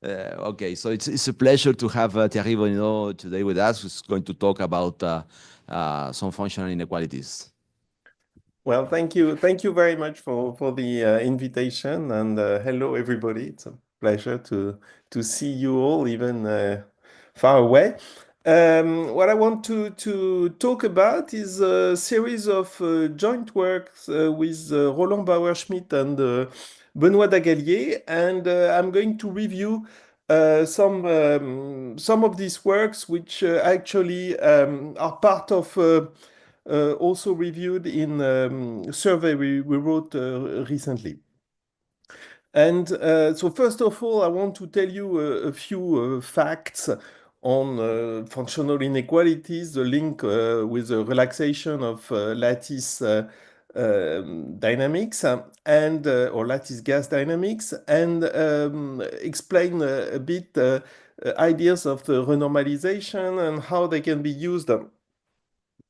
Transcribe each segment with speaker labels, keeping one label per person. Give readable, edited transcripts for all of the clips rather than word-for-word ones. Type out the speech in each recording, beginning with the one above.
Speaker 1: Okay, so it's a pleasure to have Thierry Bodineau today with us, who's going to talk about some functional inequalities.
Speaker 2: Well, thank you. Thank you very much for the invitation, and hello, everybody. It's a pleasure to see you all, even far away. What I want to talk about is a series of joint works with Roland Bauerschmidt and Benoit Dagallier, and I'm going to review some of these works, which actually are part of also reviewed in a survey we wrote recently. And so first of all, I want to tell you a few facts on functional inequalities, the link with the relaxation of lattice dynamics and or lattice gas dynamics, and explain a bit ideas of the renormalization and how they can be used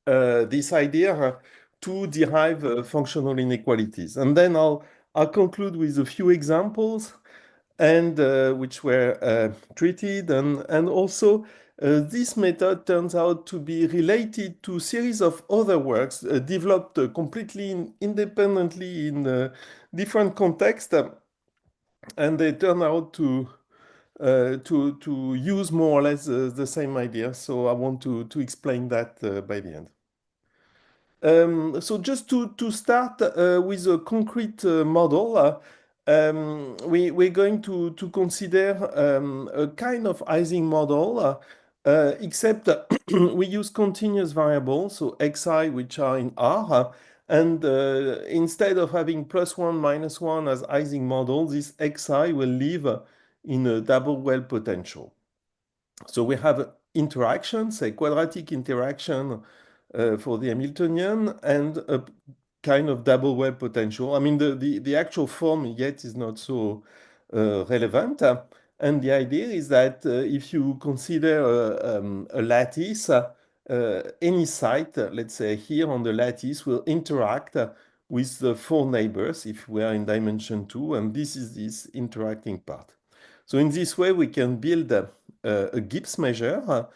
Speaker 2: this idea to derive functional inequalities. And then I'll conclude with a few examples and which were treated, and also this method turns out to be related to a series of other works developed completely independently in different contexts, and they turn out to use more or less the same idea. So I want to explain that by the end. So just to start with a concrete model, we're going to consider a kind of Ising model, except we use continuous variables, so xi, which are in R, and instead of having +1, -1 as Ising model, this xi will live in a double well potential. So we have interactions, a quadratic interaction for the Hamiltonian, and a kind of double well potential. I mean, the actual form yet is not so relevant. And the idea is that if you consider a lattice, any site, let's say here on the lattice, will interact with the four neighbors if we are in dimension 2, and this is this interacting part. So in this way, we can build a Gibbs measure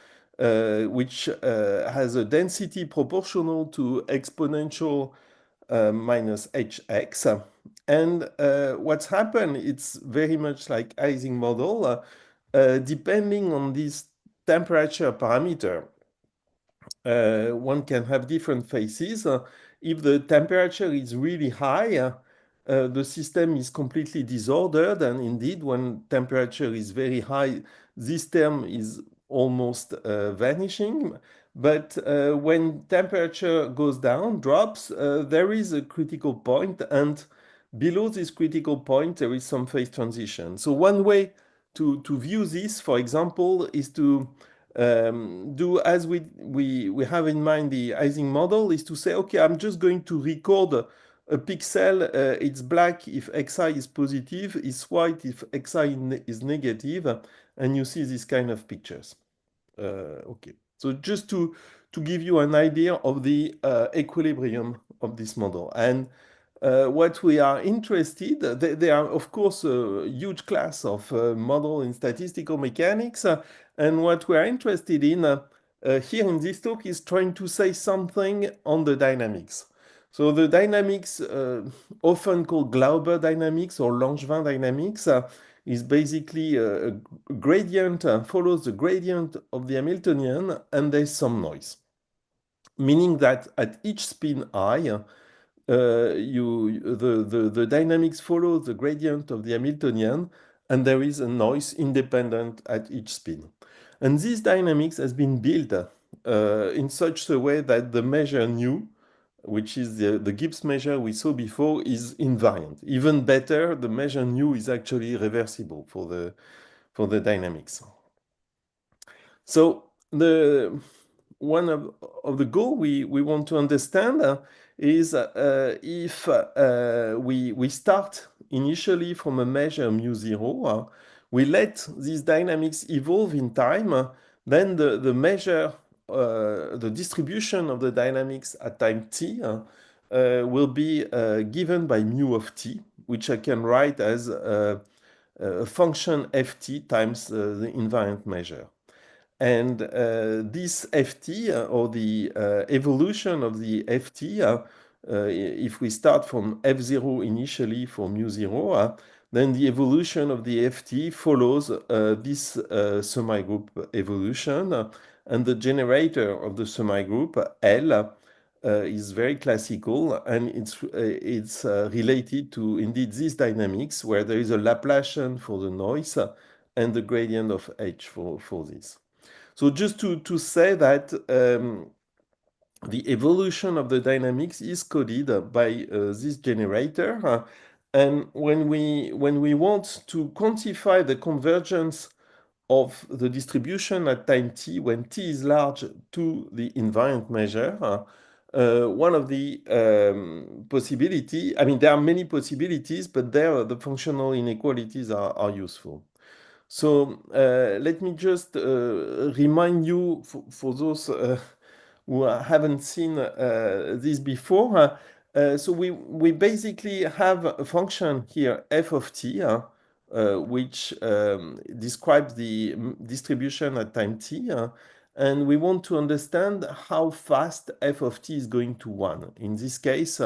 Speaker 2: which has a density proportional to exponential minus hx. And what's happened, it's very much like Ising model, depending on this temperature parameter. One can have different phases. If the temperature is really high, the system is completely disordered, and indeed, when temperature is very high, this term is almost vanishing. But when temperature goes down, drops, there is a critical point, and below this critical point, there is some phase transition. So one way to view this, for example, is to do as we have in mind the Ising model, is to say, okay, I'm just going to record a pixel. It's black if xi is positive, it's white if xi is negative, and you see this kind of pictures. Okay, so just to give you an idea of the equilibrium of this model. And what we are interested, there are of course a huge class of model in statistical mechanics, and what we are interested in here in this talk is trying to say something on the dynamics. So the dynamics, often called Glauber dynamics or Langevin dynamics, is basically a gradient, follows the gradient of the Hamiltonian, and there's some noise. Meaning that at each spin I, the dynamics follow the gradient of the Hamiltonian, and there is a noise independent at each spin. And this dynamics has been built in such a way that the measure nu, which is the Gibbs measure we saw before, is invariant. Even better, the measure nu is actually reversible for the dynamics. So one of the goal we want to understand is if we start initially from a measure mu0, we let these dynamics evolve in time, then the measure, the distribution of the dynamics at time t will be given by mu of t, which I can write as a function ft times the invariant measure. And this ft, or the evolution of the ft, if we start from f0 initially for mu0, then the evolution of the ft follows this semigroup evolution, and the generator of the semigroup L is very classical, and it's related to indeed these dynamics where there is a Laplacian for the noise and the gradient of h for this. So just to say that the evolution of the dynamics is coded by this generator, and when we want to quantify the convergence of the distribution at time t when t is large to the invariant measure, one of the possibility, I mean, there are many possibilities, but there the functional inequalities are useful. So let me just remind you, for those who haven't seen this before. So we basically have a function here, f of t, which describes the distribution at time t. And we want to understand how fast f of t is going to 1. In this case,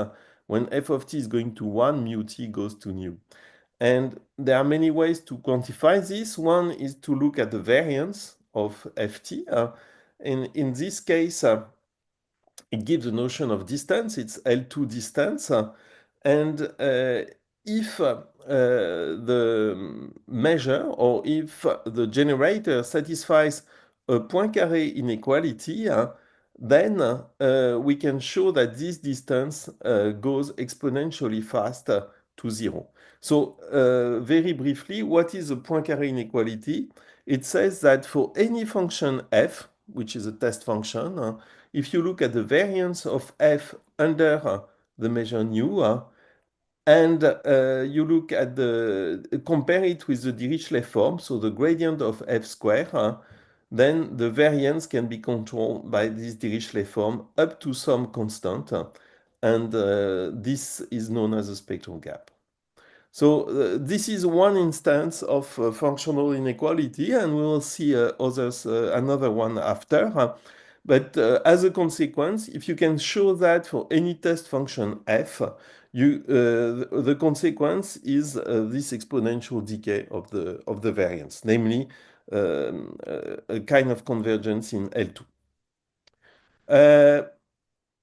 Speaker 2: when f of t is going to 1, mu t goes to nu. And there are many ways to quantify this. One is to look at the variance of ft. In this case, it gives a notion of distance. It's L2 distance. And if the measure, or if the generator satisfies a Poincaré inequality, then we can show that this distance goes exponentially fast to 0. So very briefly, what is a Poincaré inequality? It says that for any function f, which is a test function, if you look at the variance of f under the measure nu, and you look at compare it with the Dirichlet form, so the gradient of f square, then the variance can be controlled by this Dirichlet form up to some constant, and this is known as a spectral gap. So this is one instance of functional inequality, and we will see another one after. But as a consequence, if you can show that for any test function f, the consequence is this exponential decay of the variance, namely a kind of convergence in L2.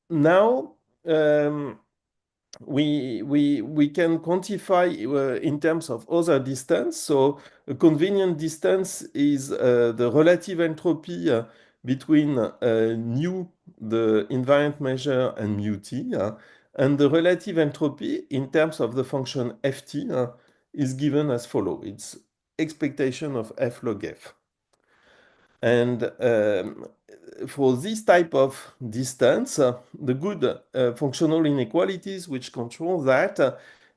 Speaker 2: Now, we can quantify in terms of other distance. So a convenient distance is the relative entropy between nu, the invariant measure, and mu t. And the relative entropy in terms of the function ft is given as follows. It's expectation of f log f. And for this type of distance, the good functional inequalities which control that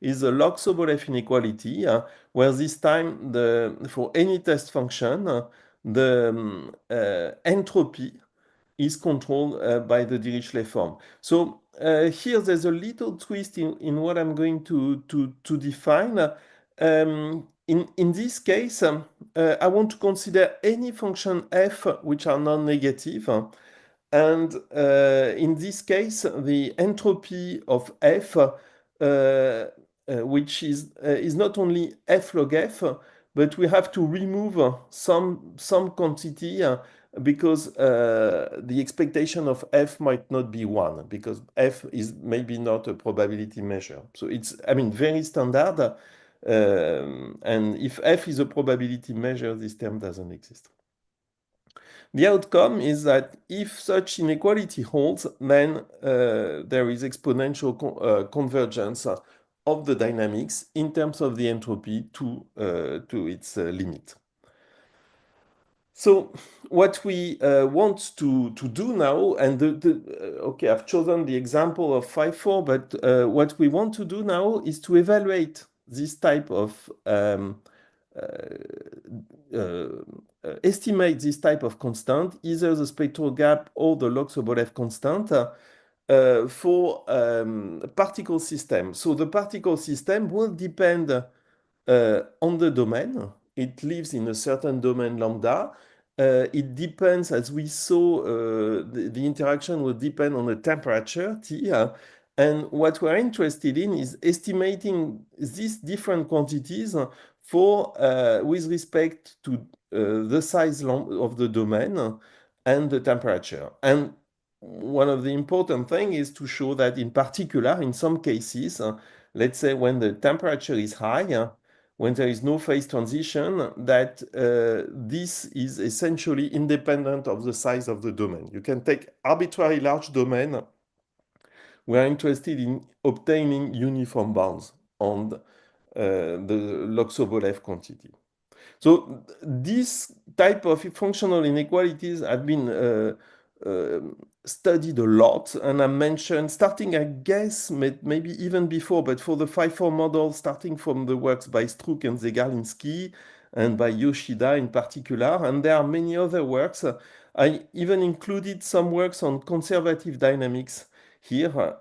Speaker 2: is a log Sobolev inequality, where this time for any test function, the entropy is controlled by the Dirichlet form. So here there's a little twist in what I'm going to define. In this case, I want to consider any function f which are non-negative. And in this case, the entropy of f, which is not only f log f, but we have to remove some quantity because the expectation of f might not be 1, because f is maybe not a probability measure. So it's, I mean, very standard. And if f is a probability measure, this term doesn't exist. The outcome is that if such inequality holds, then there is exponential convergence of the dynamics in terms of the entropy to its limit. So what we want to do now, and okay, I've chosen the example of 5-4, but what we want to do now is to evaluate this type of estimate this type of constant, either the spectral gap or the log Sobolev constant, for particle system. So the particle system will depend on the domain. It lives in a certain domain lambda. It depends, as we saw, the interaction will depend on the temperature, T. And what we're interested in is estimating these different quantities for with respect to the size of the domain and the temperature. And one of the important things is to show that in particular, in some cases, let's say when the temperature is high, when there is no phase transition, that this is essentially independent of the size of the domain. You can take arbitrary large domain. We are interested in obtaining uniform bounds on the log-Sobolev quantity. So this type of functional inequalities have been studied a lot, and I mentioned starting, I guess, maybe even before, but for the 5-4 model, starting from the works by Struck and Zegarlinsky and by Yoshida in particular, and there are many other works. I even included some works on conservative dynamics here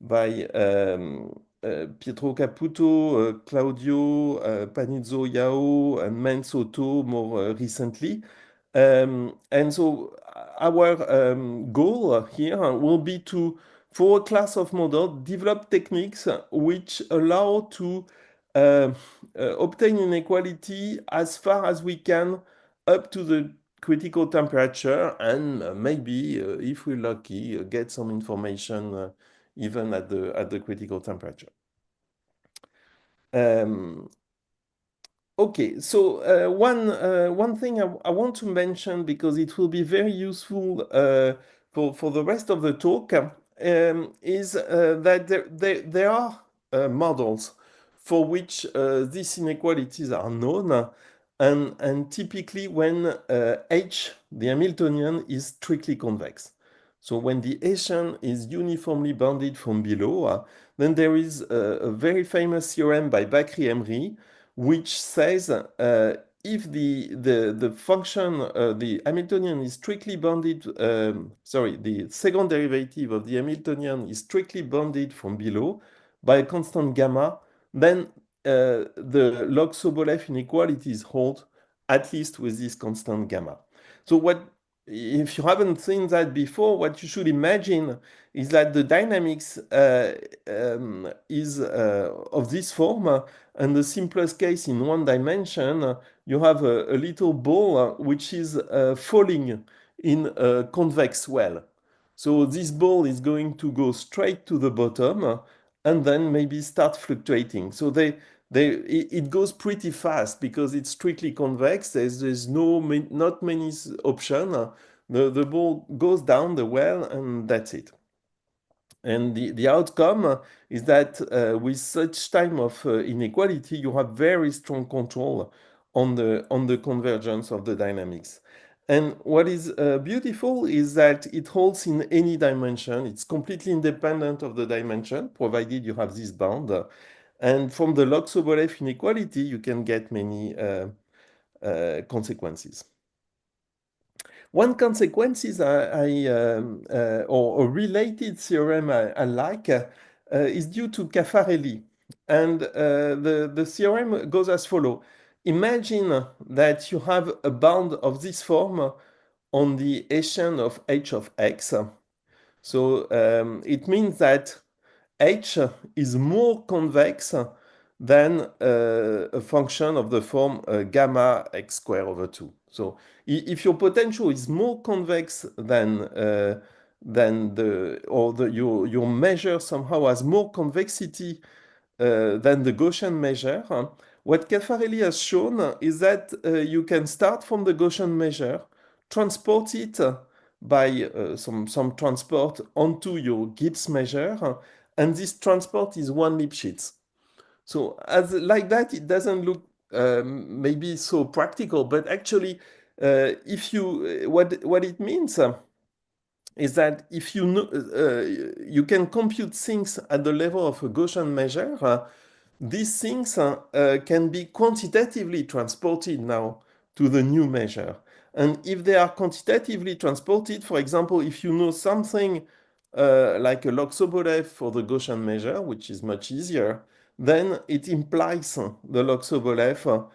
Speaker 2: by Pietro Caputo, Claudio Panizzo Yao, and Mensoto more recently. And so our goal here will be to, for a class of model, develop techniques which allow to obtain inequality as far as we can up to the critical temperature, and maybe, if we're lucky, get some information even at the critical temperature. Okay, so one thing I want to mention, because it will be very useful for the rest of the talk, is that there are models for which these inequalities are known, and typically when H, the Hamiltonian, is strictly convex. So when the Hessian is uniformly bounded from below, then there is a very famous theorem by Bakri-Emery, which says if the function, the Hamiltonian is strictly bounded, the second derivative of the Hamiltonian is strictly bounded from below by a constant gamma, then the log Sobolev inequalities hold, at least with this constant gamma. So if you haven't seen that before, what you should imagine is that the dynamics is of this form, and the simplest case in one dimension, you have a little ball which is falling in a convex well. So this ball is going to go straight to the bottom and then maybe start fluctuating. So it goes pretty fast because it's strictly convex. There's not many options. The ball goes down the well and that's it. And the outcome is that with such type of inequality, you have very strong control on the convergence of the dynamics. And what is beautiful is that it holds in any dimension. It's completely independent of the dimension, provided you have this bound. And from the log Sobolev inequality, you can get many consequences. One consequence is or a related theorem I like is due to Caffarelli. And the theorem goes as follows. Imagine that you have a bound of this form on the Hessian of h of x. So it means that h is more convex than a function of the form gamma x squared over 2. So if your potential is more convex than your measure somehow has more convexity than the Gaussian measure, what Caffarelli has shown is that you can start from the Gaussian measure, transport it by some transport onto your Gibbs measure, and this transport is 1 Lipschitz. So like that, it doesn't look maybe so practical, but actually, if you what it means is that if you know, you can compute things at the level of a Gaussian measure, these things can be quantitatively transported now to the new measure. And if they are quantitatively transported, for example, if you know something like a log Sobolev for the Gaussian measure, which is much easier, then it implies the log Sobolev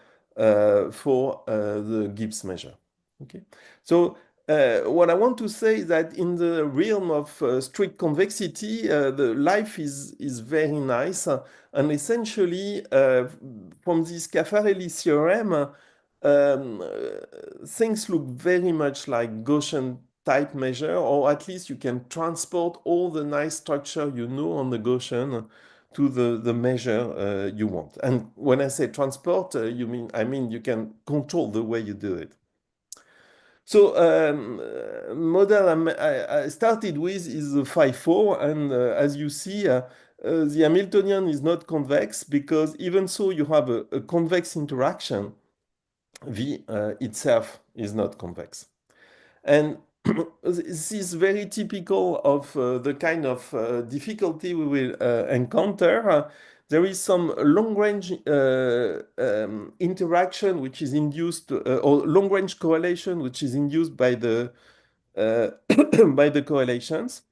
Speaker 2: for the Gibbs measure. Okay, so what I want to say is that in the realm of strict convexity, the life is very nice, and essentially from this Caffarelli theorem, things look very much like Gaussian type measure, or at least you can transport all the nice structure you know on the Gaussian to the measure you want. And when I say transport, I mean you can control the way you do it. So model I started with is the phi-4, and as you see, the Hamiltonian is not convex because even so you have a convex interaction, V itself is not convex. And this is very typical of the kind of difficulty we will encounter. There is some long-range interaction which is induced, or long-range correlation which is induced by the by the correlations.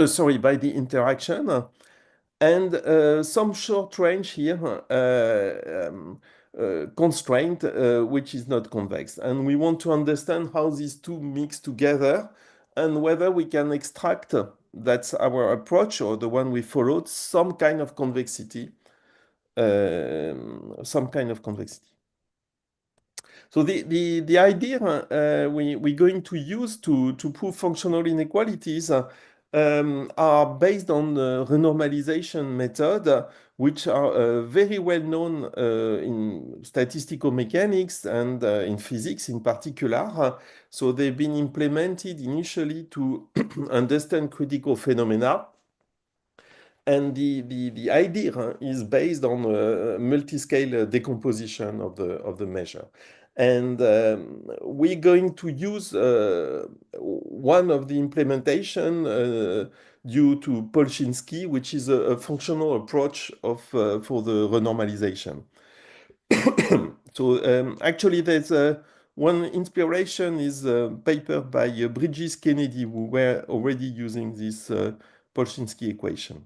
Speaker 2: Sorry, by the interaction, and some short range here constraint which is not convex. And we want to understand how these two mix together and whether we can extract, that's our approach or the one we followed, some kind of convexity. So the idea we're going to use to prove functional inequalities are based on the renormalization method, which are very well known in statistical mechanics and in physics in particular. So they've been implemented initially to understand critical phenomena. And the idea is based on multiscale decomposition of the measure. And we're going to use one of the implementation due to Polchinski, which is a functional approach for the renormalization. So actually, there's one inspiration is a paper by Bridges Kennedy, who were already using this Polchinski equation.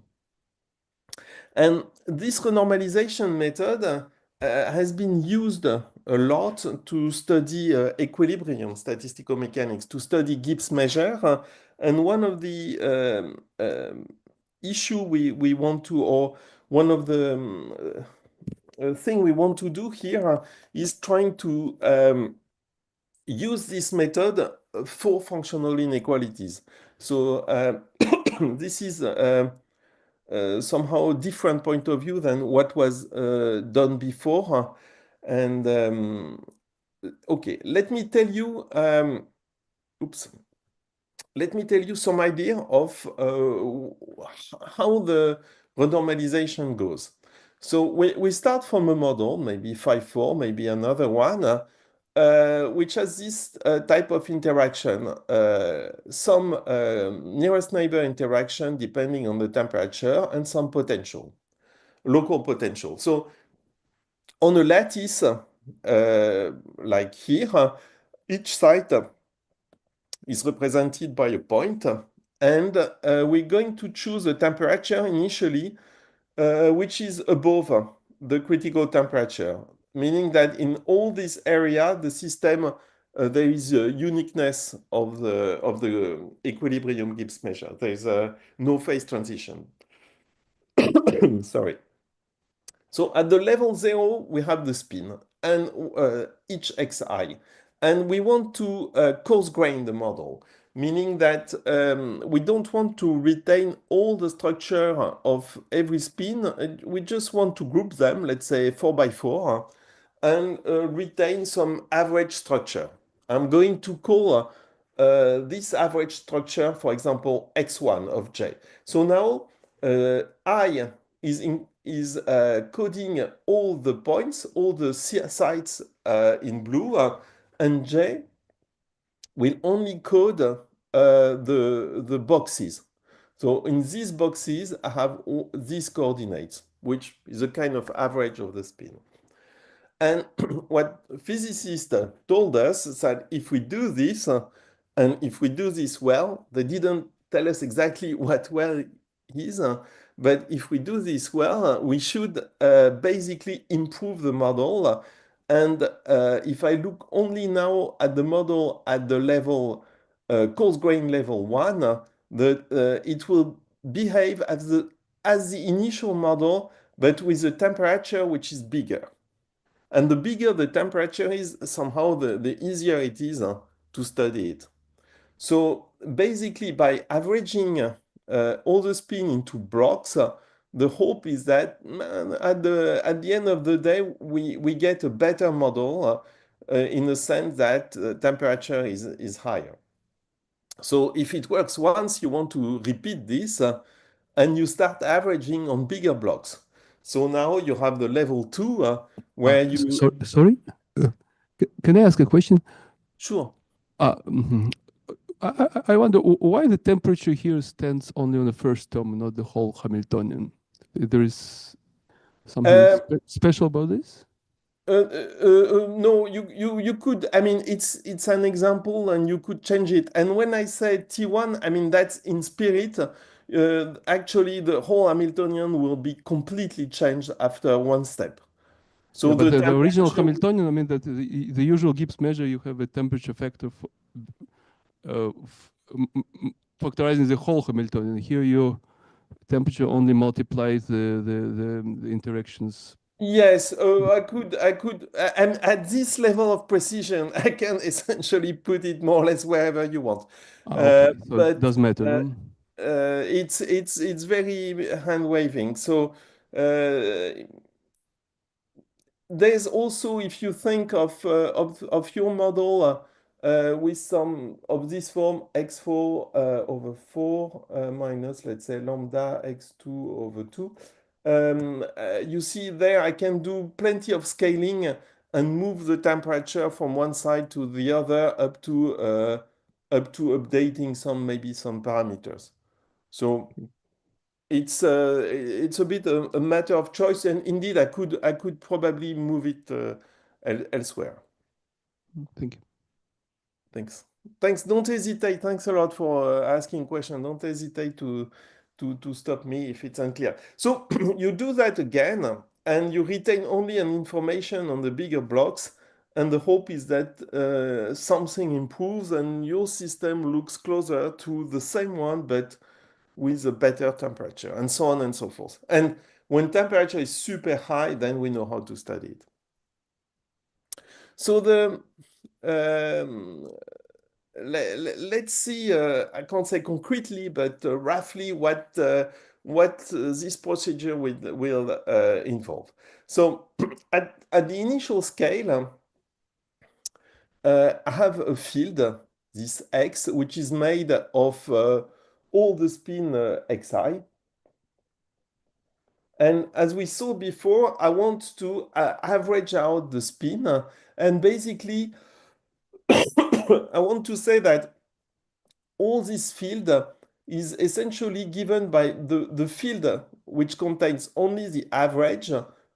Speaker 2: And this renormalization method has been used a lot to study equilibrium statistical mechanics, to study Gibbs measure. And one of the issue we want to, or one of the thing we want to do here is trying to use this method for functional inequalities. So this is somehow a different point of view than what was done before. And okay, let me tell you, let me tell you some idea of how the renormalization goes. So we start from a model, maybe phi-4, maybe another one, which has this type of interaction, some nearest neighbor interaction depending on the temperature, and some potential, local potential. So on a lattice, like here, each site is represented by a point, and we're going to choose a temperature initially which is above the critical temperature, meaning that in all this area, the system, there is a uniqueness of the equilibrium Gibbs measure. There is no phase transition. Sorry. So at the level 0, we have the spin and each xi. And we want to coarse grain the model, meaning that we don't want to retain all the structure of every spin. We just want to group them, let's say 4 by 4, and retain some average structure. I'm going to call this average structure, for example, x1 of j. So now I is coding all the points, all the sites in blue, and j will only code the boxes. So in these boxes, I have these coordinates, which is a kind of average of the spin. And what physicists told us is that if we do this, and if we do this well, they didn't tell us exactly what well is, But if we do this well, we should basically improve the model. And if I look only now at the model at the level, coarse grain level 1, it will behave as the initial model, but with a temperature which is bigger. And the bigger the temperature is, somehow the easier it is to study it. So basically, by averaging all the spin into blocks, the hope is that at the end of the day, we get a better model in the sense that temperature is higher. So if it works once, you want to repeat this and you start averaging on bigger blocks. So now you have the level 2 where you...
Speaker 3: Sorry? Can I ask a question?
Speaker 2: Sure.
Speaker 3: Mhm. I wonder why the temperature here stands only on the first term, not the whole Hamiltonian. There is something special about this?
Speaker 2: No, you could. I mean, it's an example, and you could change it. And when I say T1, I mean that's in spirit. Actually, the whole Hamiltonian will be completely changed after one step. So
Speaker 3: yeah, but the original
Speaker 2: temperature...
Speaker 3: Hamiltonian, I mean that the usual Gibbs measure, you have a temperature factor for, factorizing the whole Hamiltonian. Here, your temperature only multiplies the interactions.
Speaker 2: Yes, I could, and at this level of precision, I can essentially put it more or less wherever you want.
Speaker 3: Okay, so
Speaker 2: But
Speaker 3: it does matter, no?
Speaker 2: it's very hand waving. So there's also, if you think of your model with some of this form, x4 over 4 minus, let's say, lambda x2 over 2. You see there, I can do plenty of scaling and move the temperature from one side to the other up to updating maybe some parameters. So it's a bit a matter of choice, and indeed I could probably move it elsewhere.
Speaker 3: Thank you.
Speaker 2: Thanks. Don't hesitate. Thanks a lot for asking questions. Don't hesitate to stop me if it's unclear. So you do that again, and you retain only an information on the bigger blocks. And the hope is that something improves and your system looks closer to the same one, but with a better temperature, and so on and so forth. And when temperature is super high, then we know how to study it. So let's see, I can't say concretely, but roughly what this procedure will involve. So at the initial scale, I have a field, this X, which is made of all the spin xi. And as we saw before, I want to average out the spin. And basically, I want to say that all this field is essentially given by the field which contains only the average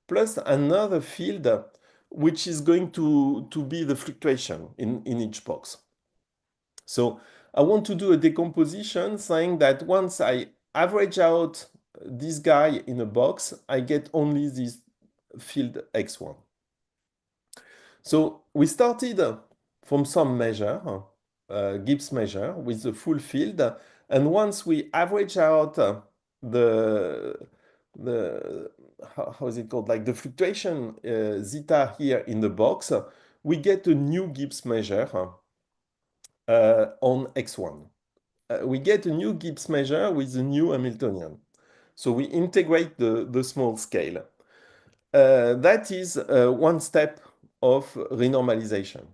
Speaker 2: plus another field which is going to be the fluctuation in each box. So I want to do a decomposition saying that once I average out this guy in a box, I get only this field x1. So we started from some measure, Gibbs measure, with the full field. And once we average out how is it called? Like the fluctuation zeta here in the box, we get a new Gibbs measure on x1. We get a new Gibbs measure with a new Hamiltonian. So we integrate the small scale. That is one step of renormalization.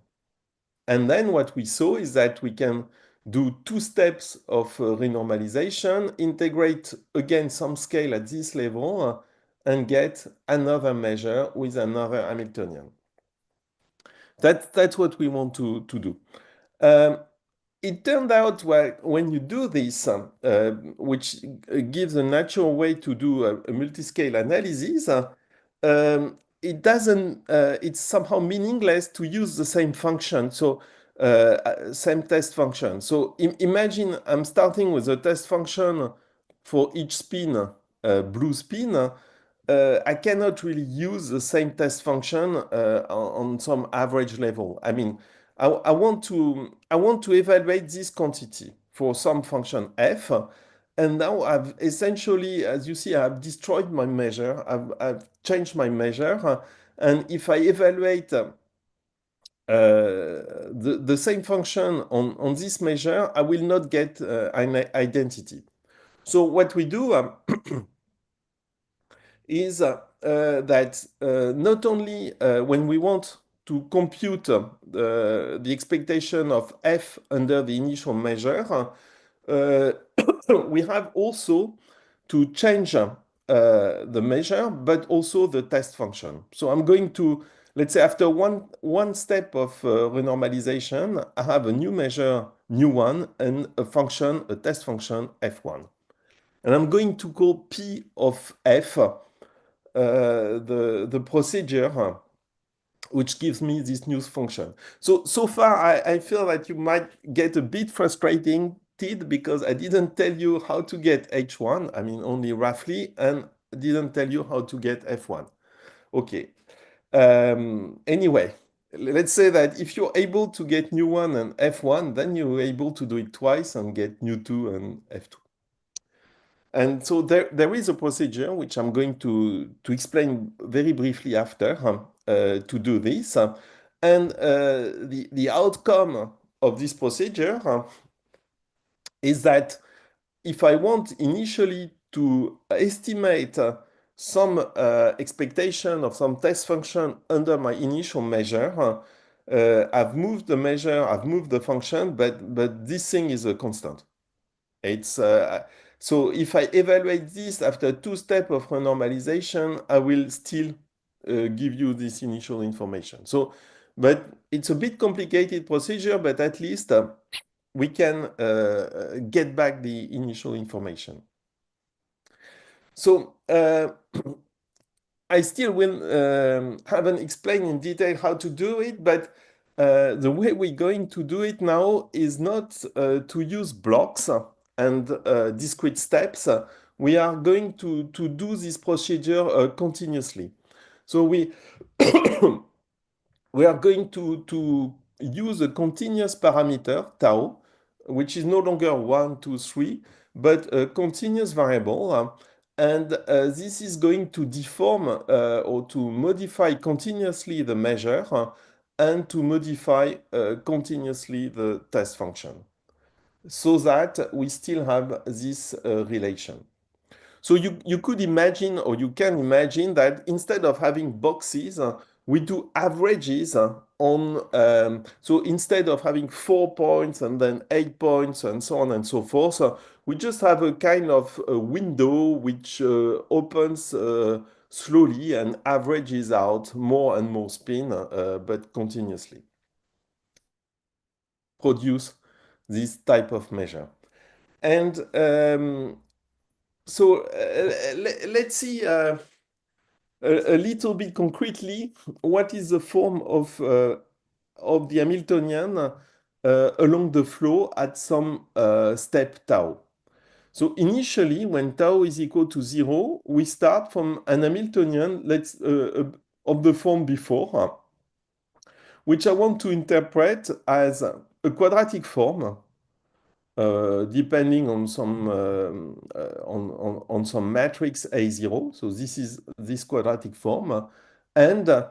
Speaker 2: And then what we saw is that we can do two steps of renormalization, integrate again some scale at this level, and get another measure with another Hamiltonian. That's what we want to do. It turned out when you do this, which gives a natural way to do a multiscale analysis, it doesn't. It's somehow meaningless to use the same function, so same test function. So imagine I'm starting with a test function for each spin blue spin, I cannot really use the same test function on some average level. I mean, I want to evaluate this quantity for some function f, and now I've essentially, as you see, I've destroyed my measure. I've changed my measure, and if I evaluate the same function on this measure, I will not get an identity. So what we do is that not only when we want to compute the expectation of f under the initial measure, we have also to change the measure, but also the test function. So I'm going to, let's say after one step of renormalization, I have a new measure, new one, and a function, a test function, f1. And I'm going to call P of f the procedure which gives me this new function. So far, I feel that you might get a bit frustrated because I didn't tell you how to get H1, I mean only roughly, and didn't tell you how to get F1. Okay. Anyway, let's say that if you're able to get new 1 and F1, then you're able to do it twice and get new 2 and F2. And so there is a procedure which I'm going to explain very briefly after to do this. And the outcome of this procedure is that if I want initially to estimate some expectation of some test function under my initial measure, I've moved the measure, I've moved the function, but this thing is a constant. It's so if I evaluate this after 2 steps of renormalization, I will still give you this initial information. So, but it's a bit complicated procedure, but at least we can get back the initial information. So I still will haven't explained in detail how to do it, but the way we're going to do it now is not to use blocks and discrete steps. We are going to do this procedure continuously. So we we are going to use a continuous parameter, tau, which is no longer 1, 2, 3, but a continuous variable. And this is going to deform or to modify continuously the measure and to modify continuously the test function so that we still have this relation. So you could imagine, or you can imagine that instead of having boxes, we do averages on, so instead of having 4 points and then 8 points and so on and so forth, we just have a kind of a window which opens slowly and averages out more and more spin, but continuously. Produce this type of measure. And so let's see a little bit concretely what is the form of the Hamiltonian along the flow at some step tau. So initially, when tau is equal to 0, we start from an Hamiltonian of the form before, which I want to interpret as a quadratic form. Depending on some some matrix A0, so this is this quadratic form, and a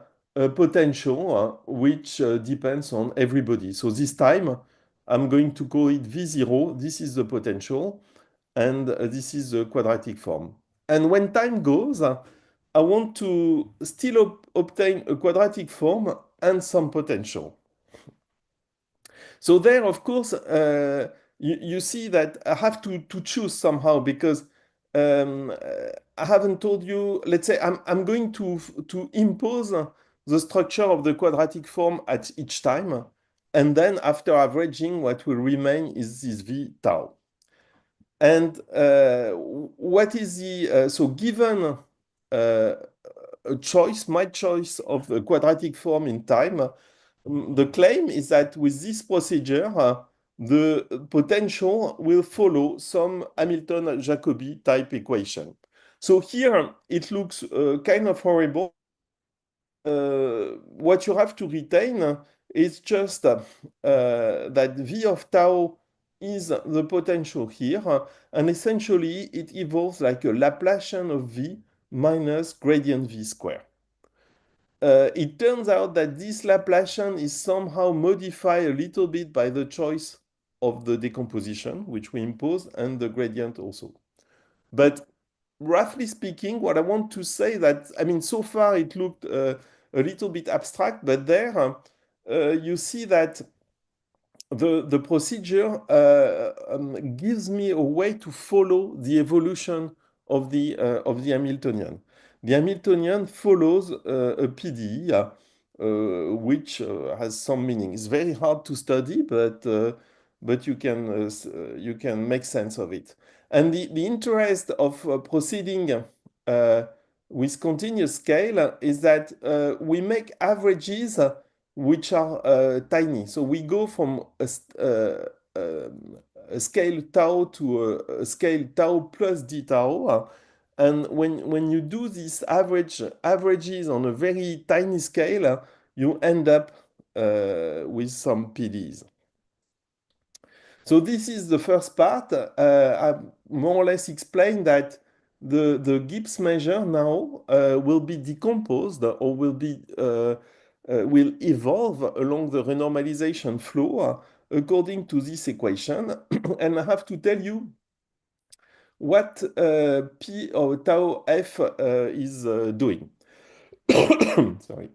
Speaker 2: potential which depends on everybody. So this time I'm going to call it V0. This is the potential, and this is the quadratic form. And when time goes, I want to still obtain a quadratic form and some potential. So there, of course, you see that I have to choose somehow because I haven't told you, let's say I'm going to impose the structure of the quadratic form at each time. And then after averaging, what will remain is this V tau. And what is the, so given a choice, my choice of the quadratic form in time, the claim is that with this procedure, the potential will follow some Hamilton-Jacobi type equation. So here it looks kind of horrible. What you have to retain is just that V of tau is the potential here, and essentially it evolves like a Laplacian of V minus gradient V square. It turns out that this Laplacian is somehow modified a little bit by the choice of the decomposition, which we impose, and the gradient also. But roughly speaking, what I want to say that, I mean, so far it looked a little bit abstract, but there you see that the procedure gives me a way to follow the evolution of the Hamiltonian. The Hamiltonian follows a PDE, which has some meaning. It's very hard to study, but you can make sense of it. And the interest of proceeding with continuous scale is that we make averages which are tiny. So we go from a scale tau to a scale tau plus d tau. And when you do these averages on a very tiny scale, you end up with some PDs. So this is the first part. I more or less explained that the Gibbs measure now will be decomposed or will evolve along the renormalization flow according to this equation. And I have to tell you what P or tau F is doing. Sorry.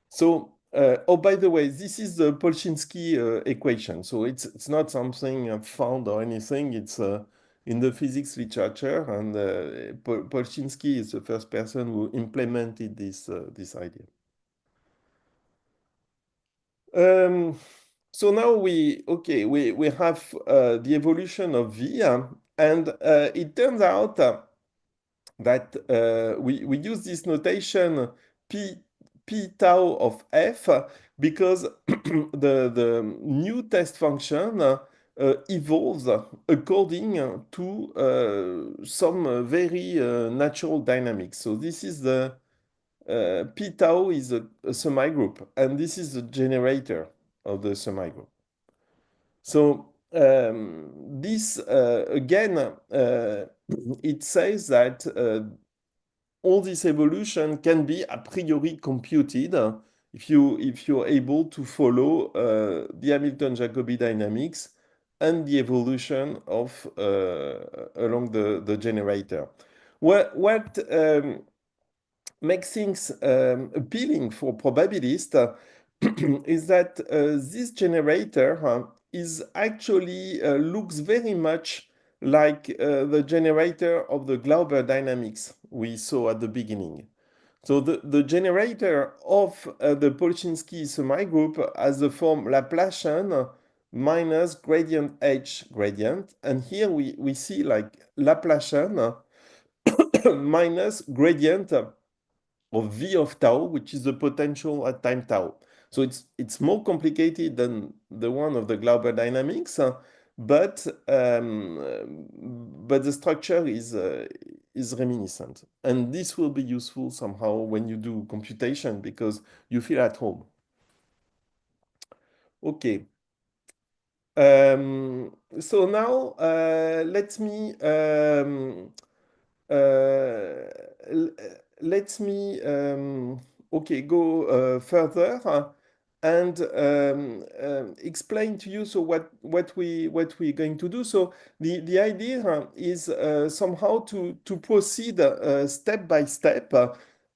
Speaker 2: So, oh, by the way, this is the Polchinski equation. So it's not something I've found or anything. It's in the physics literature, and Polchinski is the first person who implemented this idea. So now we have the evolution of V, and it turns out that we use this notation P tau of F because the new test function evolves according to some very natural dynamics. So this is the P tau is a semigroup, and this is the generator of the semigroup. So this again, it says that all this evolution can be a priori computed if you're able to follow the Hamilton-Jacobi dynamics and the evolution of along the generator. What makes things appealing for probabilists is that this generator is actually looks very much like the generator of the Glauber dynamics we saw at the beginning. So the generator of the Polchinski semigroup has the form Laplacian minus gradient H gradient. And here we see like Laplacian minus gradient of V of tau, which is the potential at time tau. So it's more complicated than the one of the Glauber dynamics, but the structure is reminiscent, and this will be useful somehow when you do computation because you feel at home. Okay. So now let me go further and explain to you so what we're going to do. So the idea is somehow to proceed step by step,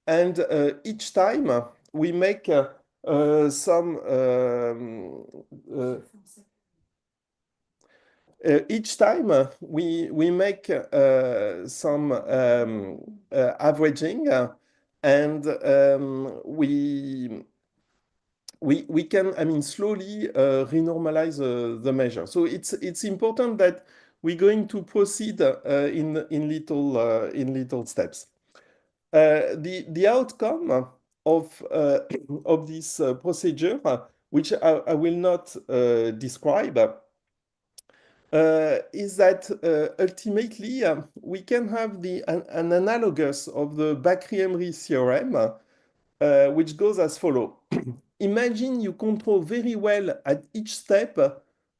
Speaker 2: and each time we make some each time we make some averaging, and we can, I mean, slowly renormalize the measure. So it's important that we're going to proceed in little steps. The outcome of this procedure, which I will not describe, is that ultimately we can have an analogous of the Bakry-Emery theorem, which goes as follows. Imagine you control very well at each step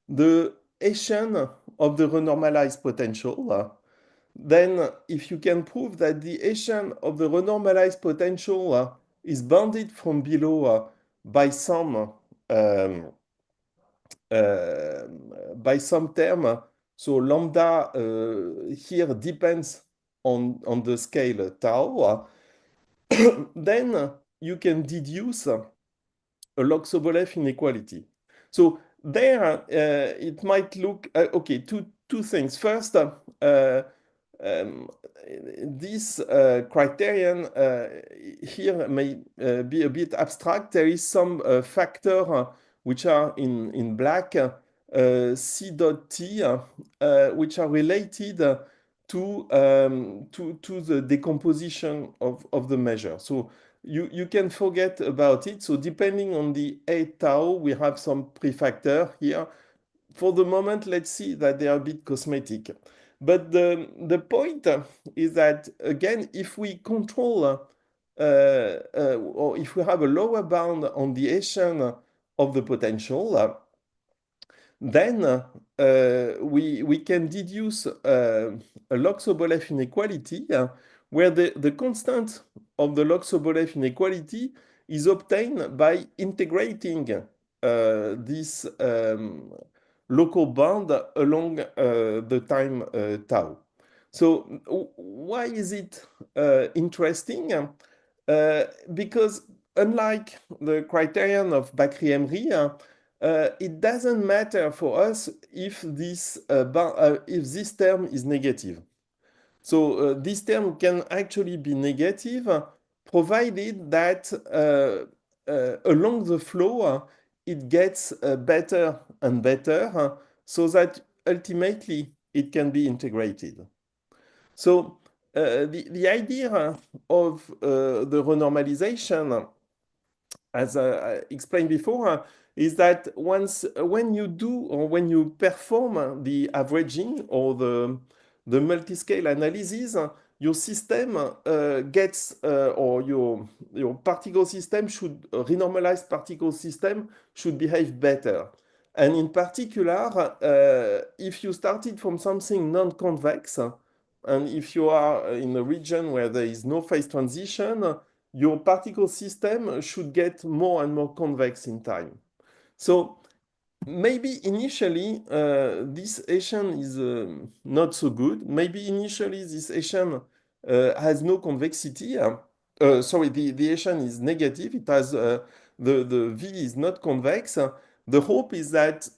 Speaker 2: the Hessian of the renormalized potential. Then, if you can prove that the Hessian of the renormalized potential is bounded from below by some term, so lambda here depends on the scale tau, then you can deduce a log-Sobolev inequality. So there it might look okay. Two things. First, this criterion here may be a bit abstract. There is some factor which are in black, C dot T, which are related to the decomposition of the measure. So you can forget about it. So depending on the A tau, we have some prefactor here. For the moment, let's see that they are a bit cosmetic. But the point is that, again, if we control or if we have a lower bound on the Hessian of the potential, then we can deduce a log-Sobolev inequality where the constant of the log-Sobolev inequality is obtained by integrating this local bound along the time tau. So why is it interesting? Because unlike the criterion of Bakry-Emery, it doesn't matter for us if this term is negative. So this term can actually be negative, provided that along the flow it gets better and better, so that ultimately it can be integrated. So the idea of the renormalization, as I explained before, is that when you perform the averaging or the multiscale analysis, your system gets or your particle system renormalized particle system should behave better. And in particular, if you started from something non-convex, and if you are in a region where there is no phase transition, your particle system should get more and more convex in time. So maybe initially this Hessian is not so good. Maybe initially this Hessian has no convexity. Sorry, the Hessian is negative. It has the V is not convex. The hope is that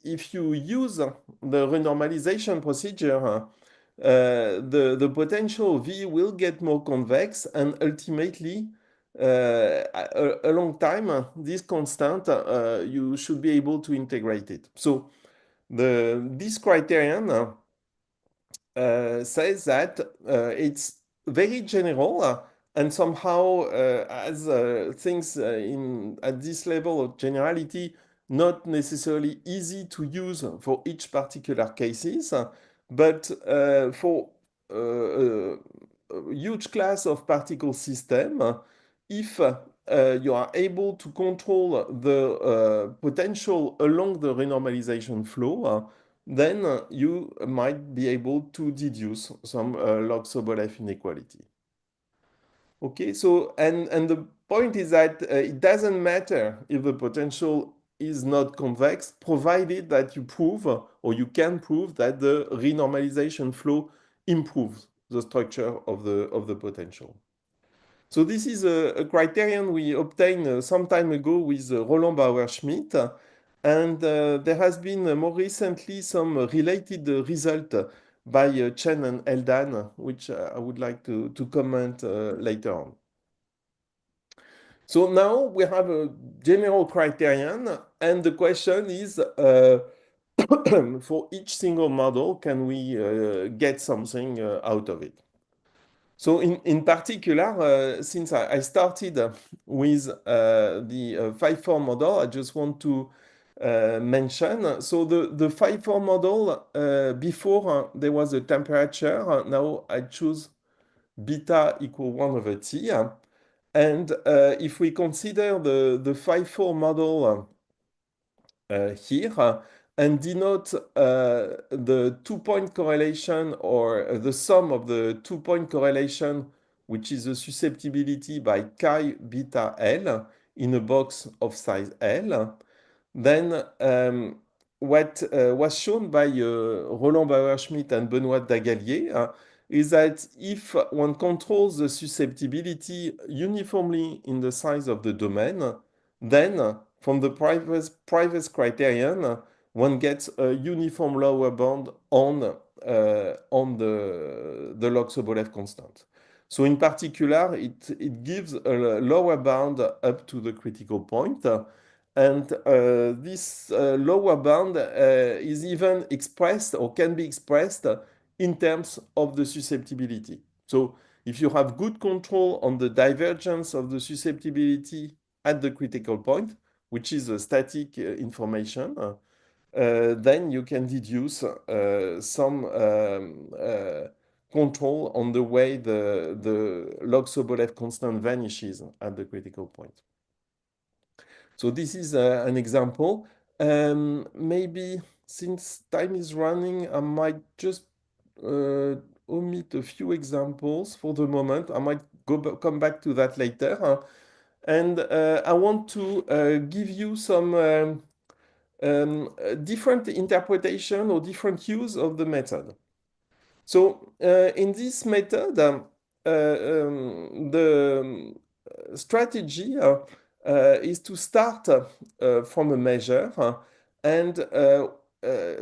Speaker 2: if you use the renormalization procedure, the potential V will get more convex, and ultimately, a long time, this constant, you should be able to integrate it. So this criterion says that it's very general and somehow as things at this level of generality, not necessarily easy to use for each particular cases, but for a huge class of particle system, if you are able to control the potential along the renormalization flow, then you might be able to deduce some log-Sobolev inequality. Okay, so and the point is that it doesn't matter if the potential is not convex, provided that you prove or you can prove that the renormalization flow improves the structure of the potential. So this is a criterion we obtained some time ago with Roland Bauerschmidt, and there has been more recently some related result by Chen and Eldan, which I would like to comment later on. So now we have a general criterion, and the question is, for each single model, can we get something out of it? So in particular, since I started with the 5-form model, I just want to mention. So the 5-4 model, before there was a temperature. Now I choose beta equal 1 over T. And if we consider the 5-4 model here and denote the 2-point correlation or the sum of the 2-point correlation, which is the susceptibility by chi beta L in a box of size L, then what was shown by Roland Bauerschmidt and Benoit Dagallier is that if one controls the susceptibility uniformly in the size of the domain, then from the previous criterion, one gets a uniform lower bound on the log Sobolev constant. So in particular, it gives a lower bound up to the critical point. And this lower bound is even expressed or can be expressed in terms of the susceptibility. So if you have good control on the divergence of the susceptibility at the critical point, which is a static information, then you can deduce some control on the way the log Sobolev constant vanishes at the critical point. So this is an example. Maybe since time is running, I might just omit a few examples for the moment. I might come back to that later. And I want to give you some different interpretation or different use of the method. So in this method, the strategy is to start from a measure and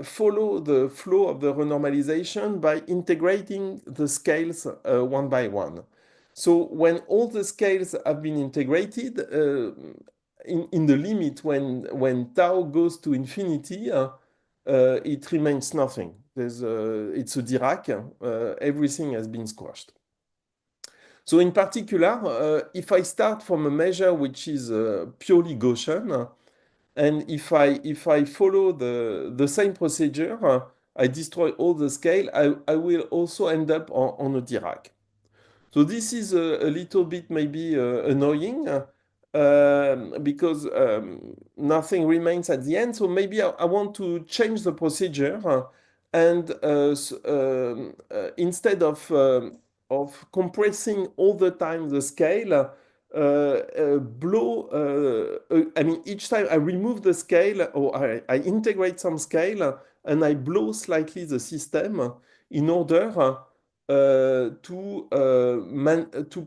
Speaker 2: follow the flow of the renormalization by integrating the scales one by one. So when all the scales have been integrated, in the limit when tau goes to infinity, it remains nothing. It's a Dirac. Everything has been squashed. So in particular, if I start from a measure which is purely Gaussian, and if I follow the same procedure, I destroy all the scale, I will also end up on a Dirac. So this is a little bit maybe annoying because nothing remains at the end. So maybe I want to change the procedure and instead of compressing all the time the scale, I mean, each time I remove the scale or I integrate some scale and I blow slightly the system in order to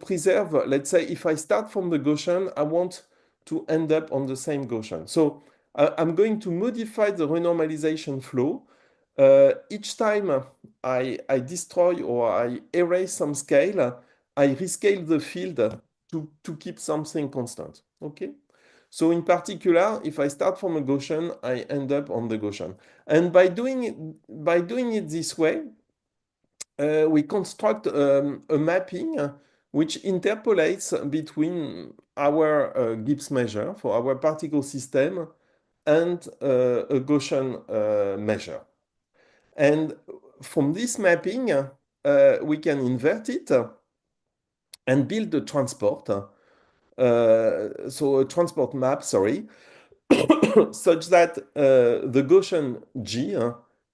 Speaker 2: preserve, let's say, if I start from the Gaussian, I want to end up on the same Gaussian. So I'm going to modify the renormalization flow. Each time I destroy or I erase some scale, I rescale the field to keep something constant. Okay? So in particular, if I start from a Gaussian, I end up on the Gaussian. And by doing it this way, we construct a mapping which interpolates between our Gibbs measure for our particle system and a Gaussian measure. And from this mapping, we can invert it and build a transport. So a transport map, sorry, such that the Gaussian G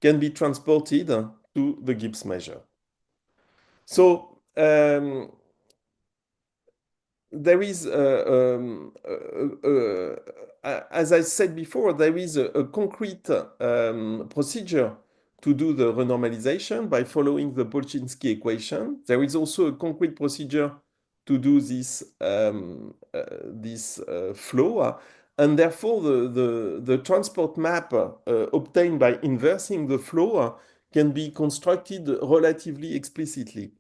Speaker 2: can be transported to the Gibbs measure. So there is, as I said before, there is a concrete procedure to do the renormalization by following the Polchinski equation. There is also a concrete procedure to do this flow, and therefore the transport map obtained by inversing the flow can be constructed relatively explicitly.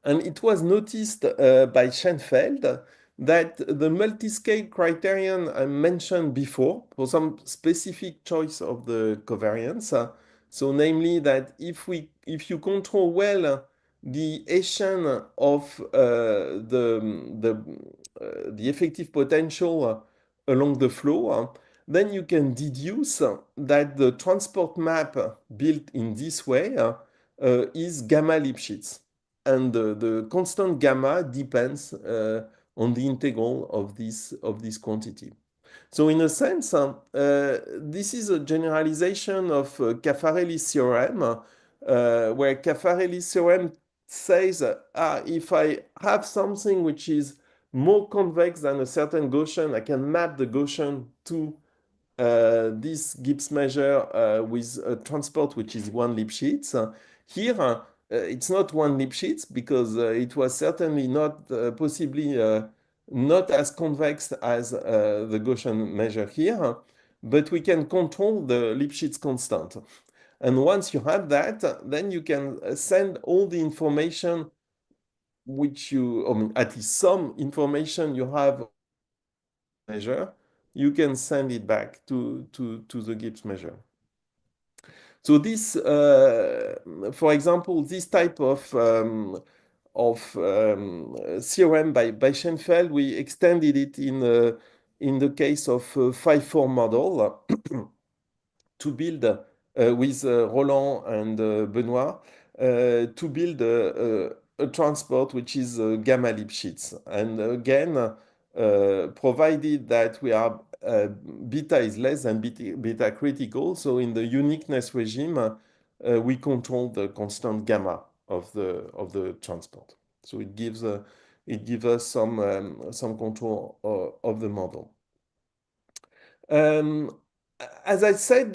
Speaker 2: And it was noticed by Schoenfeld that the multiscale criterion I mentioned before for some specific choice of the covariance, so namely that if you control well the Hessian of the effective potential along the flow, then you can deduce that the transport map built in this way is gamma Lipschitz. And the constant gamma depends on the integral of this quantity. So in a sense, this is a generalization of Caffarelli's theorem, where Caffarelli's theorem says, if I have something which is more convex than a certain Gaussian, I can map the Gaussian to this Gibbs measure with a transport which is one Lipschitz. Here, it's not one Lipschitz because it was certainly not possibly not as convex as the Gaussian measure here, but we can control the Lipschitz constant. And once you have that, then you can send all the information which you, I mean, at least some information you have measure, you can send it back to the Gibbs measure. So this, for example, this type of theorem by Schoenfeld, we extended it in the case of 5-4 model to build with Roland and Benoit to build a transport which is gamma Lipschitz. And again, provided that we are beta is less than beta critical, so in the uniqueness regime, we control the constant gamma of the transport. So it gives us some control of the model. As I said,